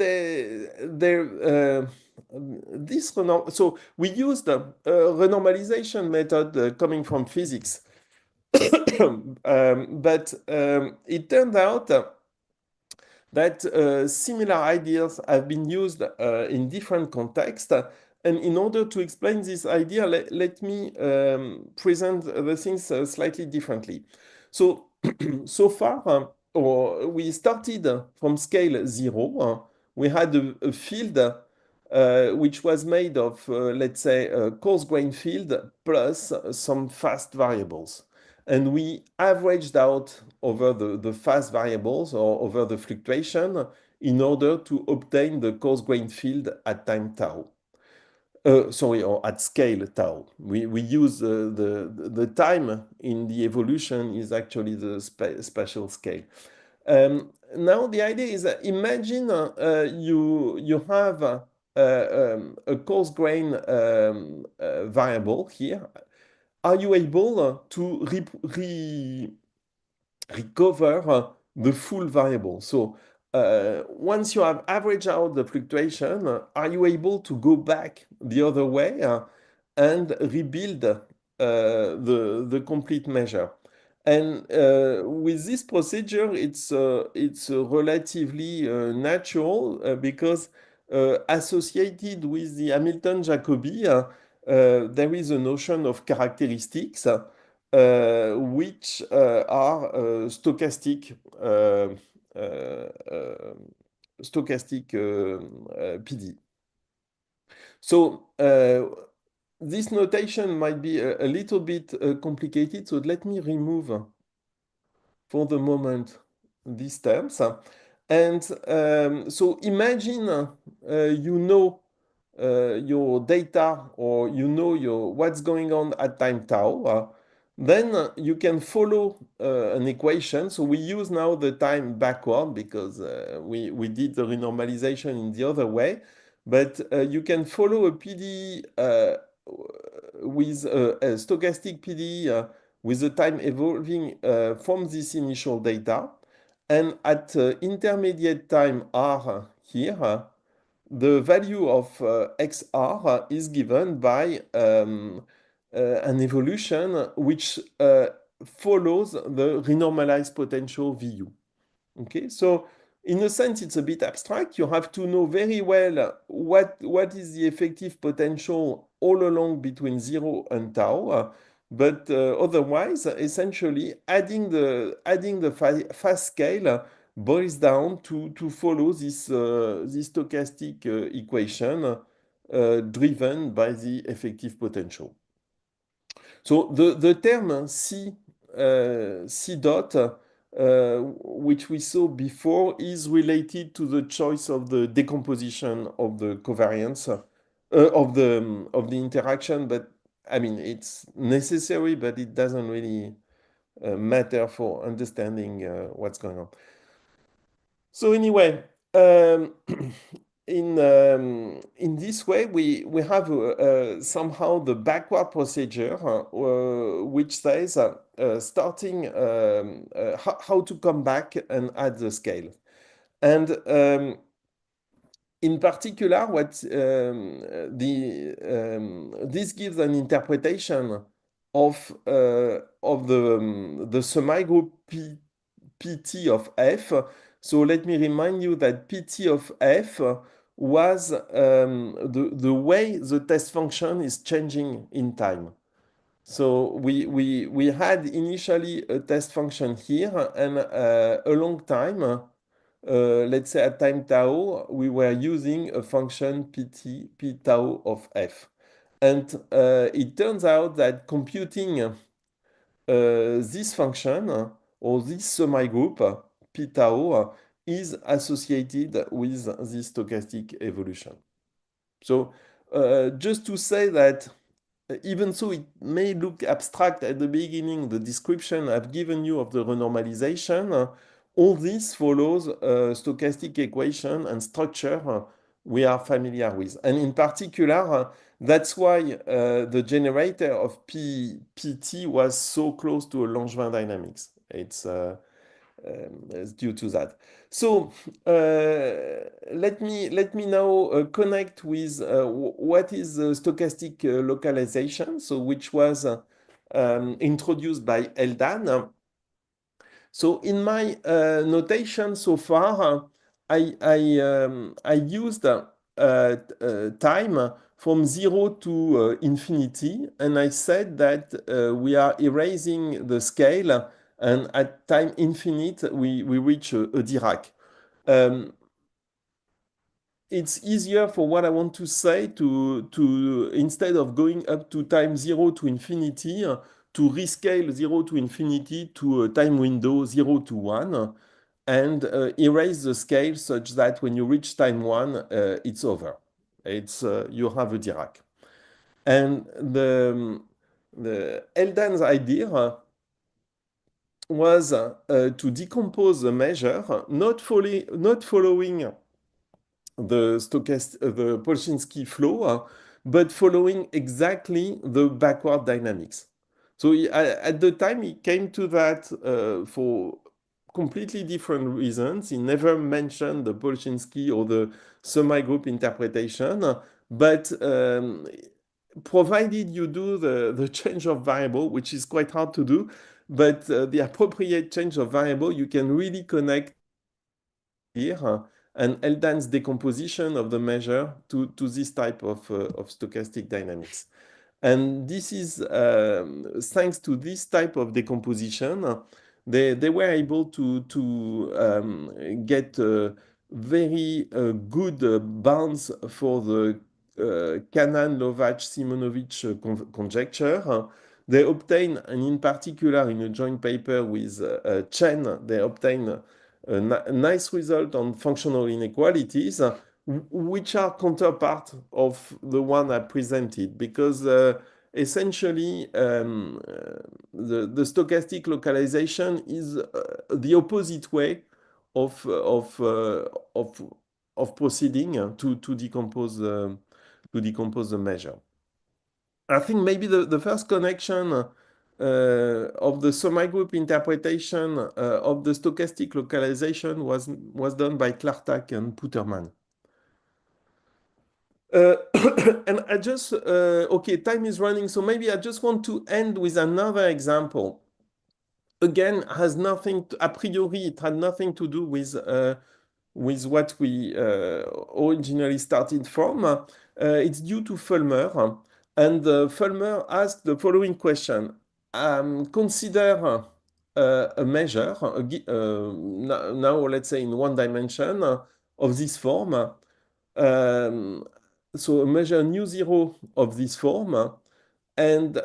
Speaker 2: so we used a renormalization method coming from physics. But it turned out that similar ideas have been used in different contexts. And in order to explain this idea, let me present the things slightly differently. So, so far, we started from scale 0. We had a field which was made of, let's say, a coarse grain field plus some fast variables. And we averaged out over the fast variables or over the fluctuation in order to obtain the coarse grain field at time tau. Or at scale tau. We use the time in the evolution is actually the spatial scale. Now the idea is that imagine you have a coarse grain variable here. Are you able to recover the full variable? So once you have averaged out the fluctuation, are you able to go back the other way and rebuild the complete measure? And with this procedure, it's relatively natural because associated with the Hamilton-Jacobi, there is a notion of characteristics which are stochastic PD. So this notation might be a little bit complicated, so let me remove for the moment these terms. And so imagine you know your data or you know what's going on at time tau. Then you can follow an equation. So we use now the time backward because we did the renormalization in the other way. But you can follow a PDE with a stochastic PDE with the time evolving from this initial data. And at intermediate time r here, the value of xr is given by an evolution which follows the renormalized potential Vu. Okay, so in a sense, it's a bit abstract. You have to know very well what is the effective potential all along between 0 and tau. But otherwise, essentially, adding the fast scale boils down to follow this stochastic equation driven by the effective potential. So the term C dot which we saw before, is related to the choice of the decomposition of the covariance of the interaction. But I mean, it's necessary, but it doesn't really matter for understanding what's going on. So anyway, in this way, we have somehow the backward procedure, which says starting how to come back and add the scale. And in particular, what this gives an interpretation of the semi-group PT of F. So let me remind you that PT of F was the way the test function is changing in time. So we had initially a test function here, and a long time, let's say at time tau, we were using a function PT p tau of F. And it turns out that computing this function or this semi-group p tau is associated with this stochastic evolution. So just to say that even so it may look abstract at the beginning, the description I've given you of the renormalization, all this follows a stochastic equation and structure we are familiar with. And in particular, that's why the generator of PT was so close to a Langevin dynamics. It's due to that. So let me now connect with what is stochastic localization, so which was introduced by Eldad. So in my notation so far, I used time from 0 to infinity, and I said that we are erasing the scale, and at time infinite we reach a Dirac. It's easier for what I want to say to instead of going up to time 0 to infinity, to rescale 0 to infinity to a time window 0 to 1, and erase the scale such that when you reach time 1, it's over. It's you have a Dirac. And the Eldad's idea was to decompose the measure, not following the Polchinski flow, but following exactly the backward dynamics. So at the time he came to that for completely different reasons. He never mentioned the Polchinski or the semi-group interpretation, but provided you do the change of variable, which is quite hard to do, but the appropriate change of variable, you can really connect here and Eldad's decomposition of the measure to this type of stochastic dynamics. And this is thanks to this type of decomposition, they were able to get very good bounds for the Kanan-Lovács-Simonovich conjecture. They obtained, and in particular in a joint paper with Chen, they obtained a nice result on functional inequalities, which are counterpart of the one I presented, because essentially the stochastic localization is the opposite way of proceeding to decompose the measure. I think maybe the first connection of the semi-group interpretation of the stochastic localization was done by Clartak and Puterman. And I just, okay, time is running, so maybe I just want to end with another example. Again, has nothing, a priori, it had nothing to do with what we originally started from. It's due to Fulmer. And Fulmer asked the following question. Consider a measure, now let's say in one dimension, of this form. So a measure nu zero of this form, and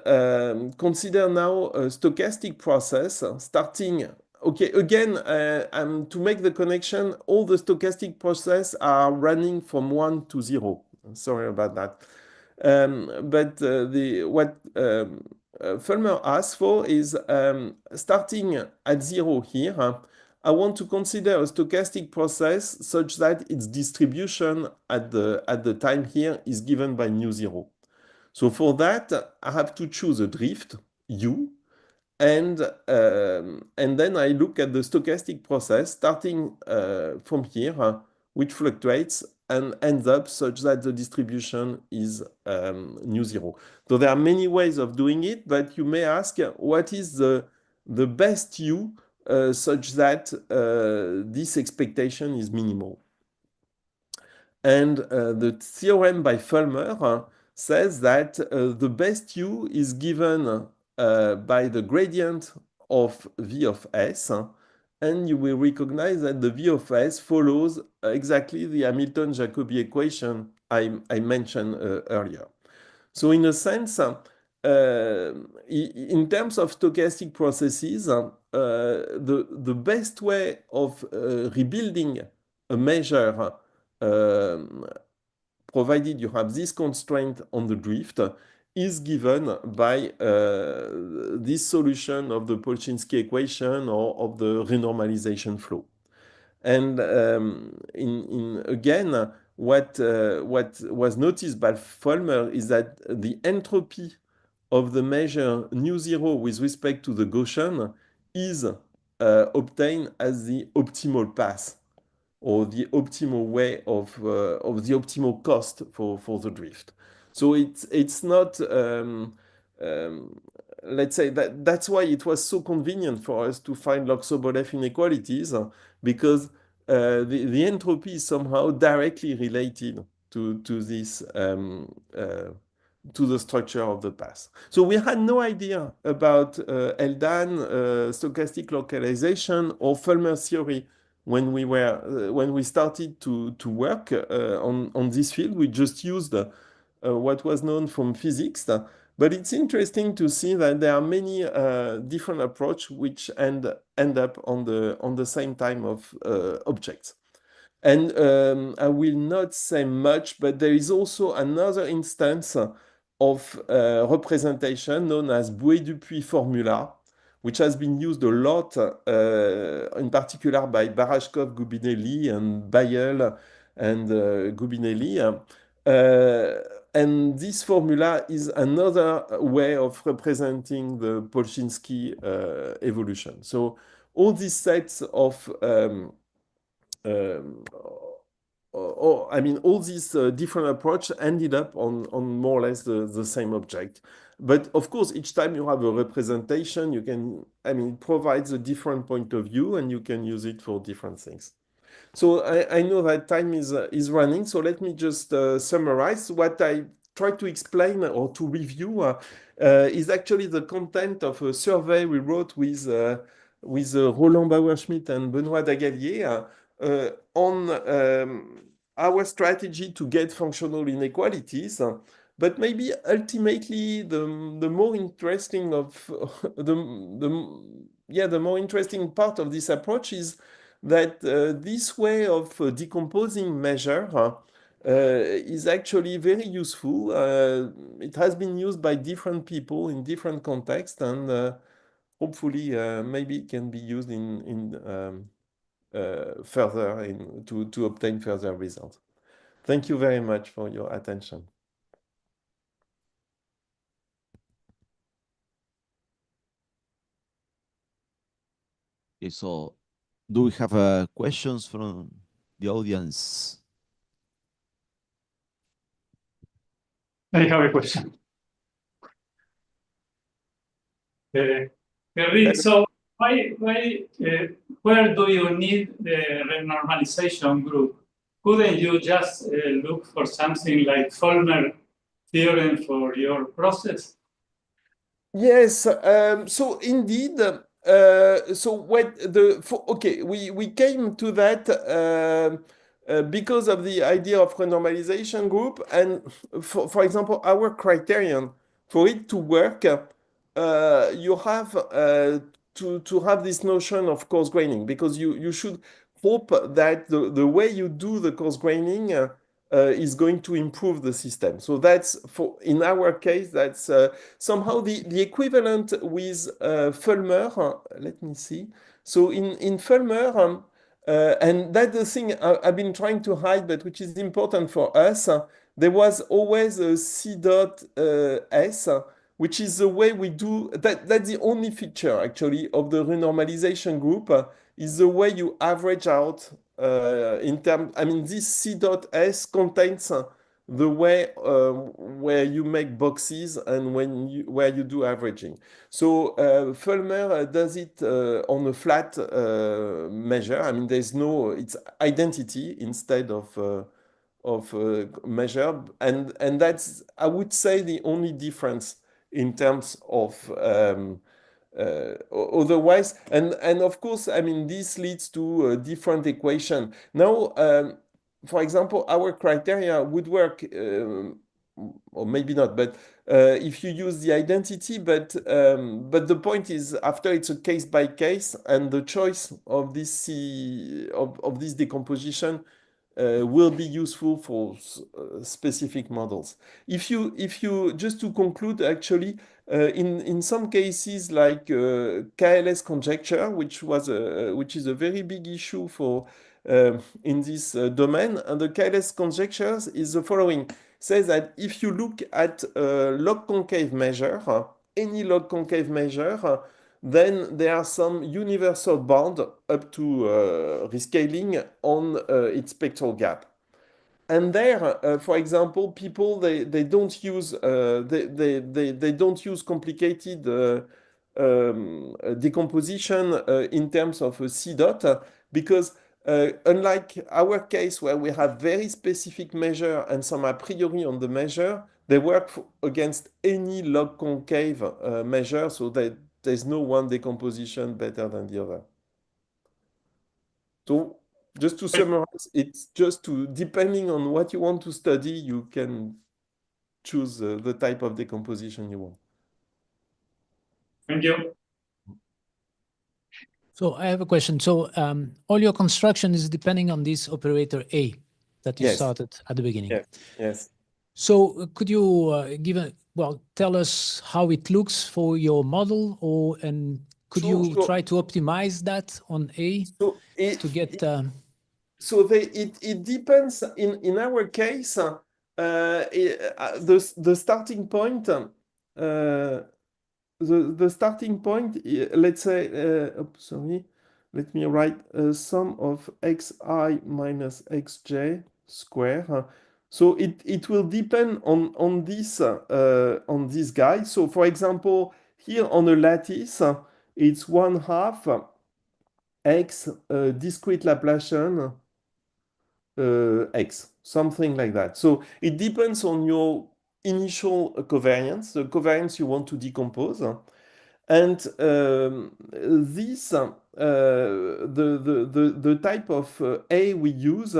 Speaker 2: consider now a stochastic process starting okay, again, to make the connection, all the stochastic process are running from 1 to 0. Sorry about that. But what Fulmer asks for is starting at 0 here. I want to consider a stochastic process such that its distribution at the time here is given by mu 0. So for that, I have to choose a drift, u, and then I look at the stochastic process starting from here, which fluctuates and ends up such that the distribution is mu 0. So there are many ways of doing it, but you may ask, what is the best u such that this expectation is minimal? And the theorem by Fulmer says that the best u is given by the gradient of v of s, and you will recognize that the v of s follows exactly the Hamilton-Jacobi equation I mentioned earlier. So in a sense, in terms of stochastic processes, the best way of rebuilding a measure provided you have this constraint on the drift, is given by this solution of the Polchinski equation or of the renormalization flow. And again, what was noticed by Fulmer is that the entropy of the measure nu 0 with respect to the Gaussian is obtained as the optimal path, or the optimal way of the optimal cost for the drift. So it's not, let's say that's why it was so convenient for us to find Lox-Sobolev inequalities, because the entropy is somehow directly related to this to the structure of the path. So we had no idea about Eldan, stochastic localization, or Fulmer's theory when we started to work on this field. We just used what was known from physics. But it's interesting to see that there are many different approaches which end up on the same type of objects. And I will not say much, but there is also another instance of representation known as Boué-Dupuy formula, which has been used a lot, in particular by Barashkov, Gubinelli, and Bayel and Gubinelli. And this formula is another way of representing the Polchinski evolution. So all these sets of all these different approaches ended up on more or less the same object. But of course, each time you have a representation, you can, it provides a different point of view, and you can use it for different things. So I know that time is running, so let me just summarize. What I try to explain or to review is actually the content of a survey we wrote with Roland Bauerschmidt and Benoit Dagallier on our strategy to get functional inequalities. But maybe ultimately the more interesting of the more interesting part of this approach is that this way of decomposing measure is actually very useful. It has been used by different people in different contexts, and hopefully maybe it can be used further to obtain further results. Thank you very much for your attention.
Speaker 1: Okay, so do we have questions from the audience?
Speaker 4: I have a question. So where do you need the renormalization group? Couldn't you just look for something like Fulmer theorem for your process?
Speaker 2: Yes. So indeed. We came to that because of the idea of renormalization group, and for example, our criterion for it to work, you have to have this notion of coarse graining, because you should hope that the way you do the coarse graining is going to improve the system. So that's in our case, that's somehow the equivalent with Fulmer. Let me see. So in Fulmer, and that's the thing I've been trying to hide, but which is important for us. There was always a C dot S, which is the way we do that. That's the only feature actually of the renormalization group, is the way you average out in terms. I mean, this C dot S contains the way where you make boxes and where you do averaging. So Fulmer does it on a flat measure. I mean, it's identity instead of measure, and that's, I would say, the only difference in terms of otherwise, and of course, I mean, this leads to a different equation. Now, for example, our criteria would work, or maybe not, but if you use the identity, but the point is, after it's a case by case, and the choice of this of this decomposition will be useful for specific models. If you just to conclude, actually, in some cases like KLS conjecture, which is a very big issue for in this domain, and the KLS conjectures is the following: says that if you look at log concave measure, any log concave measure, then there are some universal bound up to rescaling on its spectral gap. And there, for example, people they don't use they don't use complicated decomposition in terms of a C dot, because unlike our case where we have very specific measure and some a priori on the measure, they work against any log concave measure, so that there's no one decomposition better than the other. So just to summarize, it's just depending on what you want to study, you can choose the type of decomposition you want.
Speaker 4: Thank you.
Speaker 5: So I have a question. So all your construction is depending on this operator A that you started at the beginning.
Speaker 2: Yes. Yes.
Speaker 5: So could you tell us how it looks for your model, and could you try to optimize that on A to get?
Speaker 2: So it depends. In our case, the starting point. The starting point, let's say, let me write sum of xi minus xj square. So it will depend on this guy. So for example, here on a lattice, it's 1/2 x discrete Laplacian x, something like that. So it depends on your initial covariance, the covariance you want to decompose, and this the type of A we use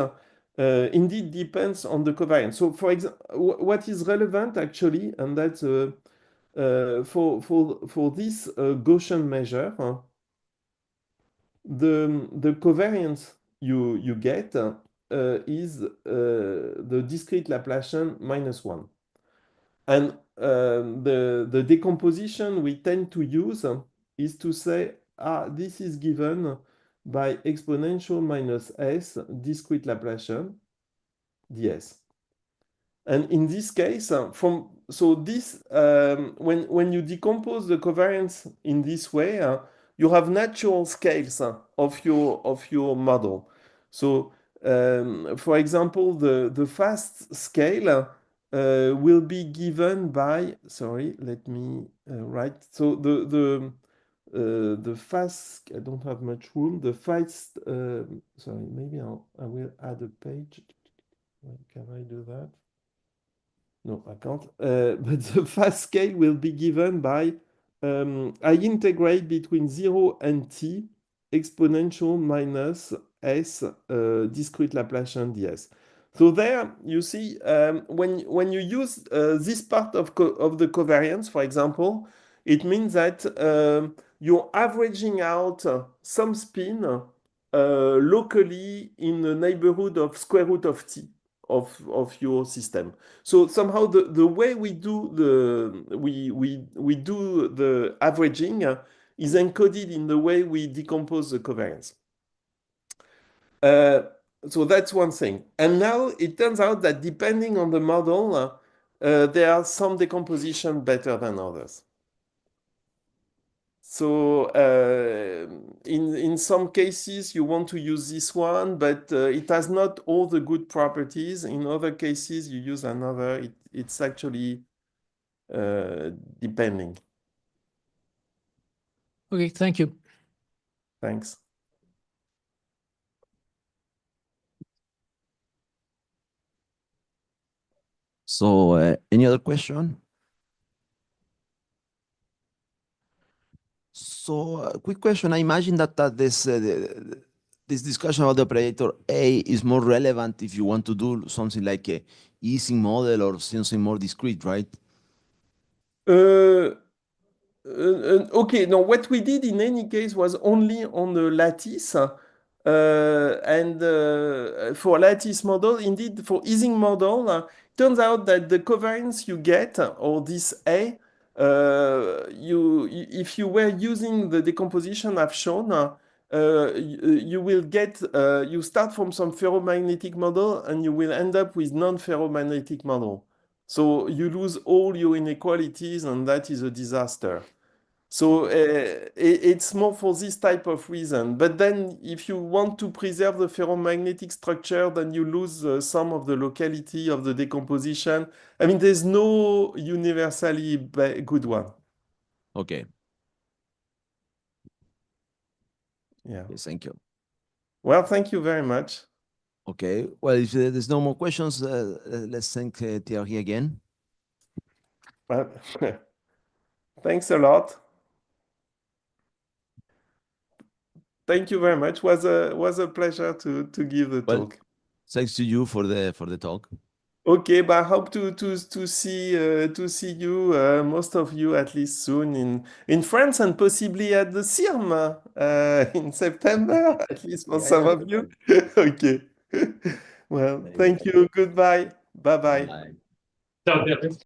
Speaker 2: indeed depends on the covariance. So for example, what is relevant actually, and that's for this Gaussian measure, the covariance you get is the discrete Laplacian -1. And the decomposition we tend to use is to say, this is given by exponential minus s discrete Laplacian ds. And in this case, when you decompose the covariance in this way, you have natural scales of your model. So, for example, the fast scale will be given by. Sorry, let me write. So the fast. I don't have much room. The fast. Sorry, maybe I will add a page. Can I do that? No, I can't. But the fast scale will be given by, I integrate between 0 and t exponential minus s discrete Laplacian ds. So there you see, when you use this part of the covariance, for example, it means that you're averaging out some spin locally in the neighborhood of square root of t of your system. So somehow the way we do the averaging is encoded in the way we decompose the covariance. So that's one thing. And now it turns out that depending on the model, there are some decomposition better than others. So in some cases, you want to use this one, but it has not all the good properties. In other cases, you use another. It's actually depending.
Speaker 5: Okay, thank you.
Speaker 2: Thanks.
Speaker 1: So any other question? So quick question. I imagine that this discussion about the operator A is more relevant if you want to do something like a Ising model or something more discrete, right?
Speaker 2: Okay, no, what we did in any case was only on the lattice. And for lattice model, indeed, for Ising model, turns out that the covariance you get, or this A, if you were using the decomposition I've shown, you will get, you start from some ferromagnetic model and you will end up with non-ferromagnetic model. So you lose all your inequalities and that is a disaster. So it's more for this type of reason. But then if you want to preserve the ferromagnetic structure, then you lose some of the locality of the decomposition. I mean, there's no universally good one.
Speaker 1: Okay.
Speaker 2: Yeah.
Speaker 1: Yes, thank you.
Speaker 2: Well, thank you very much.
Speaker 1: Okay. Well, if there's no more questions, let's thank Thierry again.
Speaker 2: Well, thanks a lot. Thank you very much. Was a pleasure to give the talk.
Speaker 1: Thanks to you for the talk.
Speaker 2: Okay, but I hope to see you, most of you at least soon in France and possibly at the CIRM in September, at least for some of you. Okay. Well, thank you. Goodbye. Bye-bye.
Speaker 1: Bye.
Speaker 4: Ciao, Beatriz.